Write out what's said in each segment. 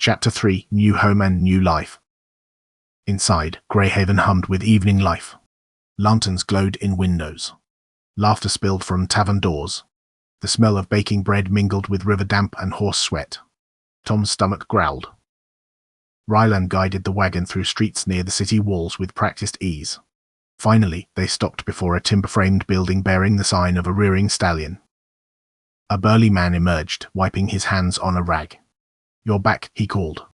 Chapter 3: New Home and New Life. Inside, Greyhaven hummed with evening life. Lanterns glowed in windows. Laughter spilled from tavern doors. The smell of baking bread mingled with river damp and horse sweat. Tom's stomach growled. Rylan guided the wagon through streets near the city walls with practiced ease. Finally, they stopped before a timber-framed building bearing the sign of a rearing stallion. A burly man emerged, wiping his hands on a rag. "You're back," he called.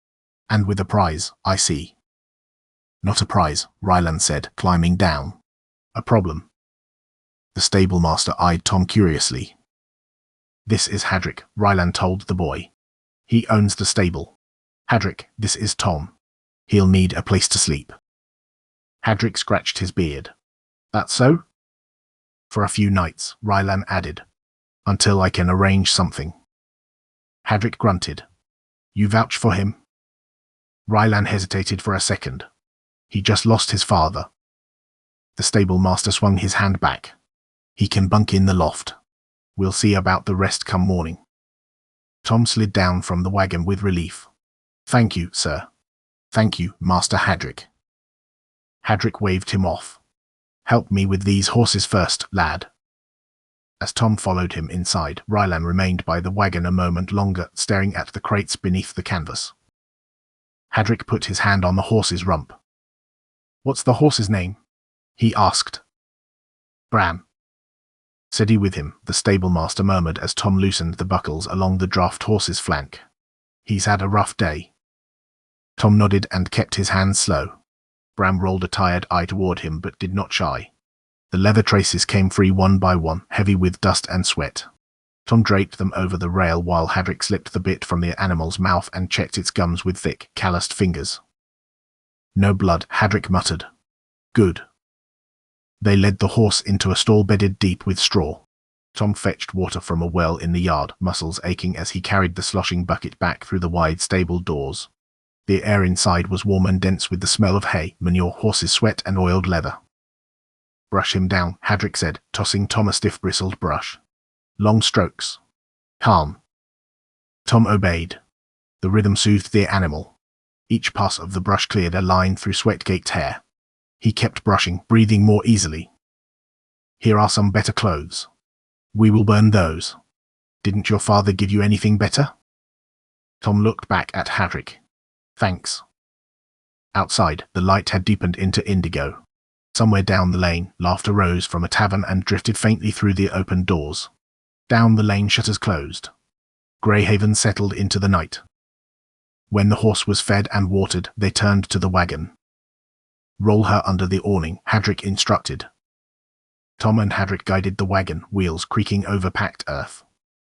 "And with a prize, I see." "Not a prize," Rylan said, climbing down. "A problem." The stable master eyed Tom curiously. "This is Hadrick," Rylan told the boy. "He owns the stable. Hadrick, this is Tom. He'll need a place to sleep." Hadrick scratched his beard. "That so?" "For a few nights," Rylan added, "until I can arrange something." Hadrick grunted. "You vouch for him?" Rylan hesitated for a second. "He just lost his father." The stable master swung his hand back. "He can bunk in the loft. We'll see about the rest come morning." Tom slid down from the wagon with relief. "Thank you, sir." "Thank you, Master Hadrick." Hadrick waved him off. "Help me with these horses first, lad." As Tom followed him inside, Rylan remained by the wagon a moment longer, staring at the crates beneath the canvas. Hadrick put his hand on the horse's rump. "What's the horse's name?" he asked. "Bram." "Steady with him," the stable master murmured as Tom loosened the buckles along the draft horse's flank. "He's had a rough day." Tom nodded and kept his hands slow. Bram rolled a tired eye toward him but did not shy. The leather traces came free one by one, heavy with dust and sweat. Tom draped them over the rail while Hadrick slipped the bit from the animal's mouth and checked its gums with thick, calloused fingers. "No blood," Hadrick muttered. "Good." They led the horse into a stall bedded deep with straw. Tom fetched water from a well in the yard, muscles aching as he carried the sloshing bucket back through the wide stable doors. The air inside was warm and dense with the smell of hay, manure, horse's sweat, and oiled leather. "Brush him down," Hadrick said, tossing Tom a stiff-bristled brush. "Long strokes. Calm." Tom obeyed. The rhythm soothed the animal. Each pass of the brush cleared a line through sweat-caked hair. He kept brushing, breathing more easily. "Here are some better clothes. We will burn those. Didn't your father give you anything better?" Tom looked back at Hadrick. "Thanks." Outside, the light had deepened into indigo. Somewhere down the lane, laughter rose from a tavern and drifted faintly through the open doors. Down the lane shutters closed. Greyhaven settled into the night. When the horse was fed and watered, they turned to the wagon. "Roll her under the awning," Hadrick instructed. Tom and Hadrick guided the wagon, wheels creaking over packed earth.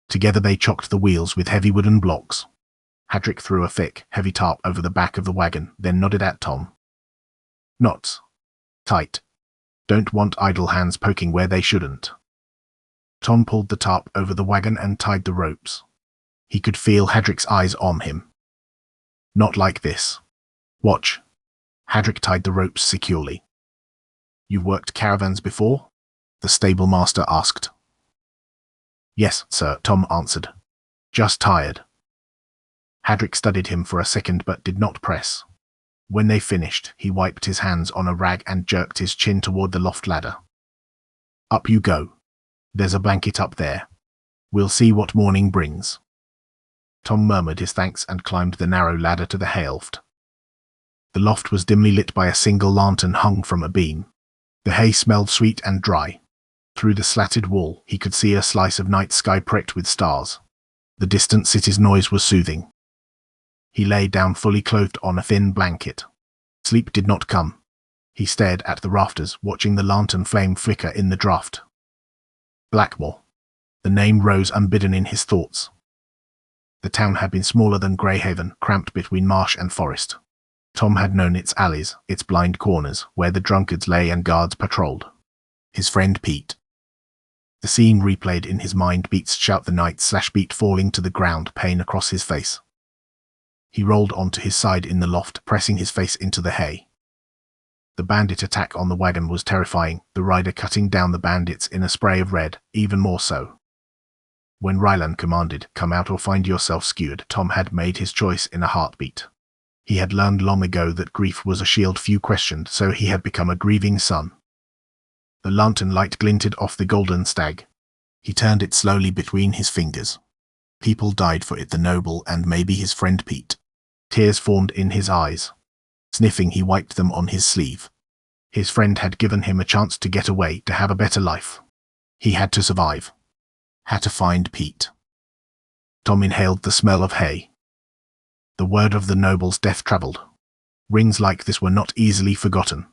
Together they chocked the wheels with heavy wooden blocks. Hadrick threw a thick, heavy tarp over the back of the wagon, then nodded at Tom. "Knots. Tight. Don't want idle hands poking where they shouldn't." Tom pulled the tarp over the wagon and tied the ropes. He could feel Hadrick's eyes on him. "Not like this. Watch." Hadrick tied the ropes securely. "You've worked caravans before?" the stable master asked. "Yes, sir," Tom answered. "Just tired." Hadrick studied him for a second but did not press. When they finished, he wiped his hands on a rag and jerked his chin toward the loft ladder. "Up you go. There's a blanket up there. We'll see what morning brings." Tom murmured his thanks and climbed the narrow ladder to the hayloft. The loft was dimly lit by a single lantern hung from a beam. The hay smelled sweet and dry. Through the slatted wall, he could see a slice of night sky pricked with stars. The distant city's noise was soothing. He lay down fully clothed on a thin blanket. Sleep did not come. He stared at the rafters, watching the lantern flame flicker in the draught. Blackmore. The name rose unbidden in his thoughts. The town had been smaller than Greyhaven, cramped between marsh and forest. Tom had known its alleys, its blind corners, where the drunkards lay and guards patrolled. His friend Pete. The scene replayed in his mind, beats shout the night / beat falling to the ground, pain across his face. He rolled onto his side in the loft, pressing his face into the hay. The bandit attack on the wagon was terrifying, the rider cutting down the bandits in a spray of red, even more so. When Ryland commanded, "Come out or find yourself skewered," Tom had made his choice in a heartbeat. He had learned long ago that grief was a shield few questioned, so he had become a grieving son. The lantern light glinted off the golden stag. He turned it slowly between his fingers. People died for it, the noble and maybe his friend Pete. Tears formed in his eyes. Sniffing, he wiped them on his sleeve. His friend had given him a chance to get away, to have a better life. He had to survive. Had to find Pete. Tom inhaled the smell of hay. The word of the noble's death travelled. Rings like this were not easily forgotten.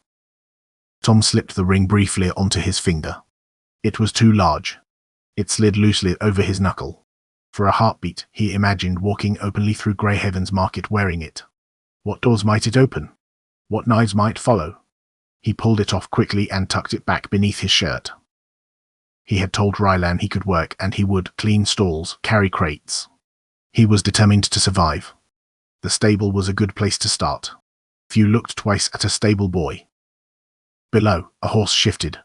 Tom slipped the ring briefly onto his finger. It was too large. It slid loosely over his knuckle. For a heartbeat, he imagined walking openly through Greyhaven's market wearing it. What doors might it open? What knives might follow? He pulled it off quickly and tucked it back beneath his shirt. He had told Ryland he could work, and he would clean stalls, carry crates. He was determined to survive. The stable was a good place to start. Few looked twice at a stable boy. Below, a horse shifted.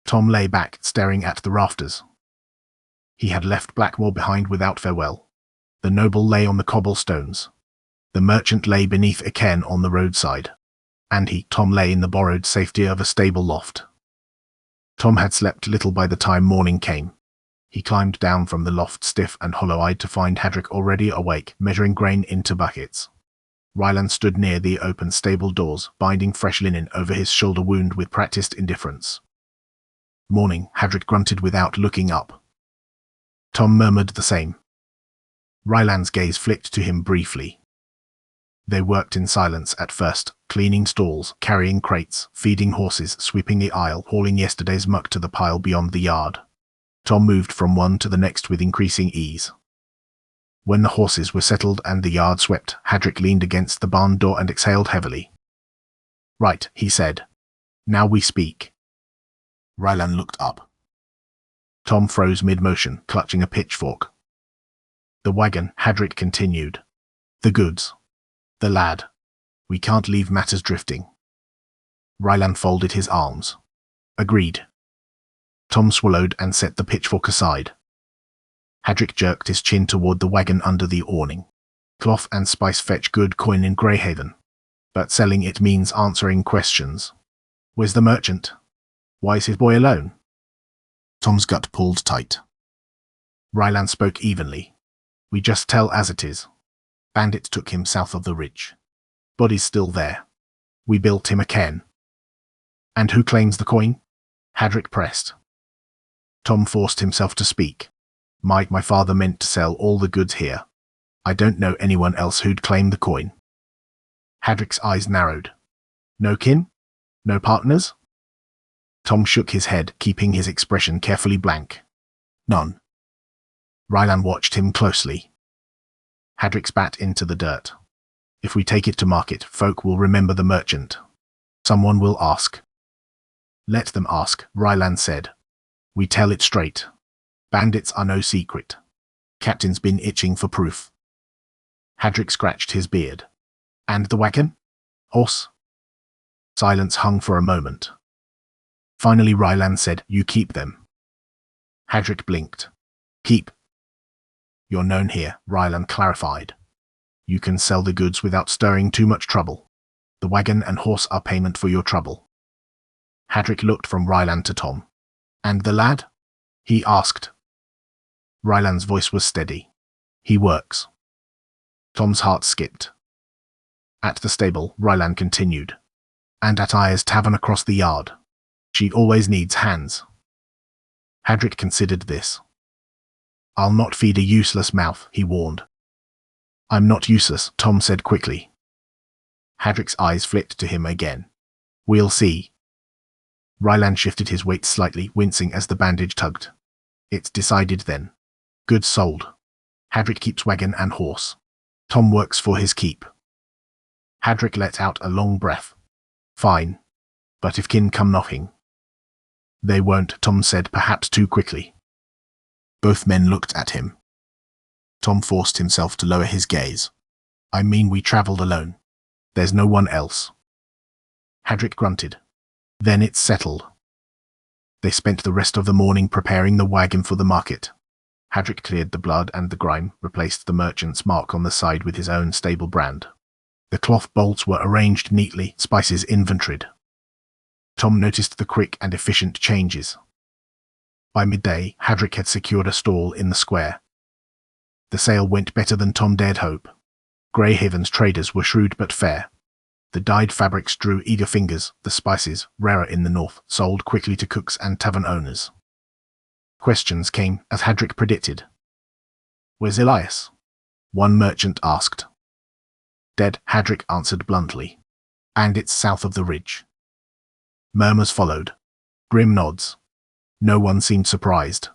Tom lay back, staring at the rafters. He had left Blackmore behind without farewell. The noble lay on the cobblestones. The merchant lay beneath a cairn on the roadside. And he, Tom, lay in the borrowed safety of a stable loft. Tom had slept little by the time morning came. He climbed down from the loft stiff and hollow-eyed to find Hadrick already awake, measuring grain into buckets. Ryland stood near the open stable doors, binding fresh linen over his shoulder wound with practiced indifference. "Morning," Hadrick grunted without looking up. Tom murmured the same. Ryland's gaze flicked to him briefly. They worked in silence at first, cleaning stalls, carrying crates, feeding horses, sweeping the aisle, hauling yesterday's muck to the pile beyond the yard. Tom moved from one to the next with increasing ease. When the horses were settled and the yard swept, Hadrick leaned against the barn door and exhaled heavily. "Right," he said. "Now we speak." Ryland looked up. Tom froze mid-motion, clutching a pitchfork. "The wagon," Hadrick continued. "The goods. The lad. We can't leave matters drifting." Ryland folded his arms. "Agreed." Tom swallowed and set the pitchfork aside. Hadrick jerked his chin toward the wagon under the awning. "Cloth and spice fetch good coin in Greyhaven. But selling it means answering questions. Where's the merchant? Why is his boy alone?" Tom's gut pulled tight. Ryland spoke evenly. "We just tell as it is. Bandits took him south of the ridge. Body's still there. We built him a cairn." "And who claims the coin?" Hadrick pressed. Tom forced himself to speak. My father meant to sell all the goods here. I don't know anyone else who'd claim the coin." Hadrick's eyes narrowed. "No kin? No partners?" Tom shook his head, keeping his expression carefully blank. "None." Ryland watched him closely. Hadrick spat into the dirt. "If we take it to market, folk will remember the merchant. Someone will ask." "Let them ask," Ryland said. "We tell it straight. Bandits are no secret. Captain's been itching for proof." Hadrick scratched his beard. "And the wagon? Horse?" Silence hung for a moment. Finally Ryland said, "You keep them." Hadrick blinked. "Keep?" "You're known here," Ryland clarified. "You can sell the goods without stirring too much trouble. The wagon and horse are payment for your trouble." Hadrick looked from Ryland to Tom. "And the lad?" he asked. Ryland's voice was steady. "He works." Tom's heart skipped. "At the stable," Ryland continued. "And at Aya's tavern across the yard. She always needs hands." Hadrick considered this. "I'll not feed a useless mouth," he warned. "I'm not useless," Tom said quickly. Hadrick's eyes flicked to him again. "We'll see." Ryland shifted his weight slightly, wincing as the bandage tugged. "It's decided then. Goods sold. Hadrick keeps wagon and horse. Tom works for his keep." Hadrick let out a long breath. "Fine. But if kin come knocking?" "They won't," Tom said, perhaps too quickly. Both men looked at him. Tom forced himself to lower his gaze. "I mean, we travelled alone. There's no one else." Hadrick grunted. "Then it's settled." They spent the rest of the morning preparing the wagon for the market. Hadrick cleared the blood and the grime, replaced the merchant's mark on the side with his own stable brand. The cloth bolts were arranged neatly, spices inventoried. Tom noticed the quick and efficient changes. By midday, Hadrick had secured a stall in the square. The sale went better than Tom dared hope. Greyhaven's traders were shrewd but fair. The dyed fabrics drew eager fingers, the spices, rarer in the north, sold quickly to cooks and tavern owners. Questions came, as Hadrick predicted. "Where's Elias?" one merchant asked. "Dead," Hadrick answered bluntly. "And it's south of the ridge." Murmurs followed. Grim nods. No one seemed surprised.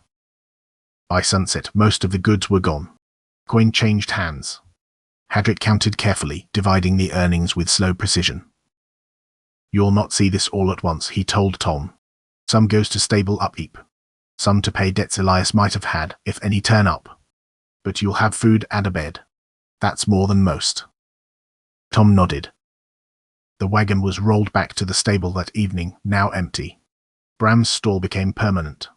By sunset, most of the goods were gone. Coin changed hands. Hadrick counted carefully, dividing the earnings with slow precision. "You'll not see this all at once," he told Tom. "Some goes to stable upkeep. Some to pay debts Elias might have had, if any turn up. But you'll have food and a bed. That's more than most." Tom nodded. The wagon was rolled back to the stable that evening, now empty. Bram's stall became permanent.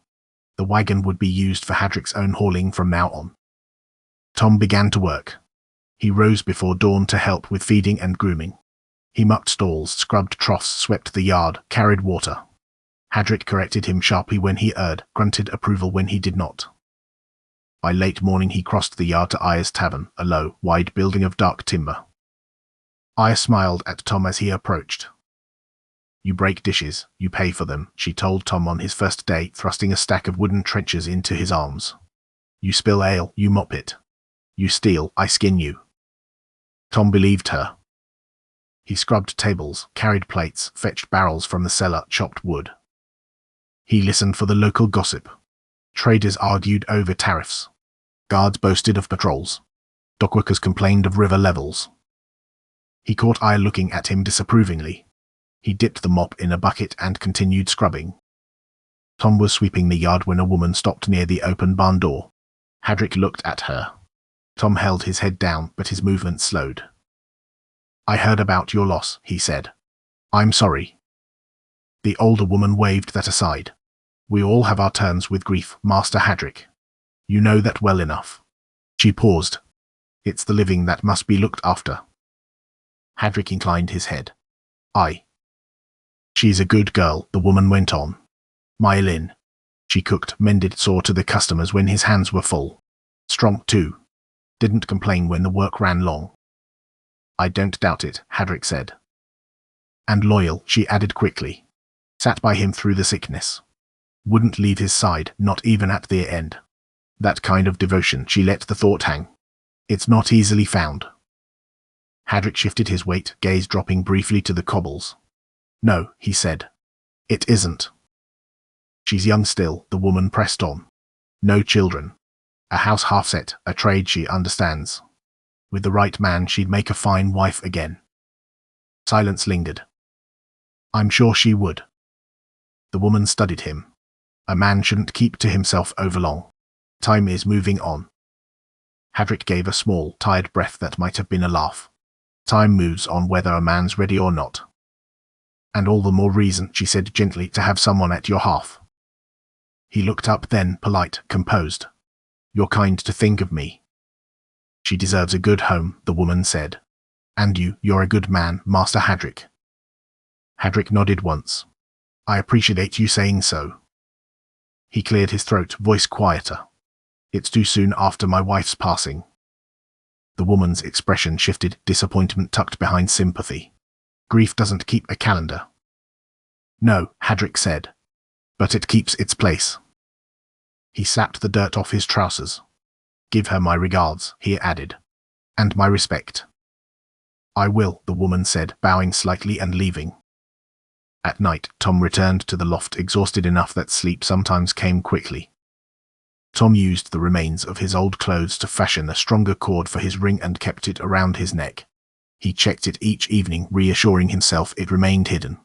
The wagon would be used for Hadrick's own hauling from now on. Tom began to work. He rose before dawn to help with feeding and grooming. He mucked stalls, scrubbed troughs, swept the yard, carried water. Hadrick corrected him sharply when he erred, grunted approval when he did not. By late morning he crossed the yard to Aya's tavern, a low, wide building of dark timber. Aya smiled at Tom as he approached. "You break dishes, you pay for them," she told Tom on his first day, thrusting a stack of wooden trenchers into his arms. "You spill ale, you mop it. You steal, I skin you." Tom believed her. He scrubbed tables, carried plates, fetched barrels from the cellar, chopped wood. He listened for the local gossip. Traders argued over tariffs. Guards boasted of patrols. Dockworkers complained of river levels. He caught Aya looking at him disapprovingly. He dipped the mop in a bucket and continued scrubbing. Tom was sweeping the yard when a woman stopped near the open barn door. Hadrick looked at her. Tom held his head down, but his movement slowed. "I heard about your loss," he said. "I'm sorry." The older woman waved that aside. "We all have our turns with grief, Master Hadrick. You know that well enough." She paused. "It's the living that must be looked after." Hadrick inclined his head. "Aye." "She's a good girl," the woman went on. "Mylin. She cooked, mended, saw to the customers when his hands were full. Strong, too. Didn't complain when the work ran long." "I don't doubt it," Hadrick said. "And loyal," she added quickly. "Sat by him through the sickness. Wouldn't leave his side, not even at the end. That kind of devotion," she let the thought hang. "It's not easily found." Hadrick shifted his weight, gaze dropping briefly to the cobbles. "No," he said. "It isn't." "She's young still," the woman pressed on. "No children. A house half set, a trade she understands. With the right man she'd make a fine wife again." Silence lingered. "I'm sure she would." The woman studied him. A man shouldn't keep to himself overlong. Time is moving on. Hadrick gave a small, tired breath that might have been a laugh. Time moves on whether a man's ready or not. "And all the more reason," she said gently, "to have someone at your half." He looked up then, polite, composed. "You're kind to think of me." "She deserves a good home," the woman said. "And you're a good man, Master Hadrick." Hadrick nodded once. "I appreciate you saying so." He cleared his throat, voice quieter. "It's too soon after my wife's passing." The woman's expression shifted, disappointment tucked behind sympathy. "Grief doesn't keep a calendar." "No," Hadrick said. "But it keeps its place." He slapped the dirt off his trousers. "Give her my regards," he added. "And my respect." "I will," the woman said, bowing slightly and leaving. At night, Tom returned to the loft exhausted enough that sleep sometimes came quickly. Tom used the remains of his old clothes to fashion a stronger cord for his ring and kept it around his neck. He checked it each evening, reassuring himself it remained hidden.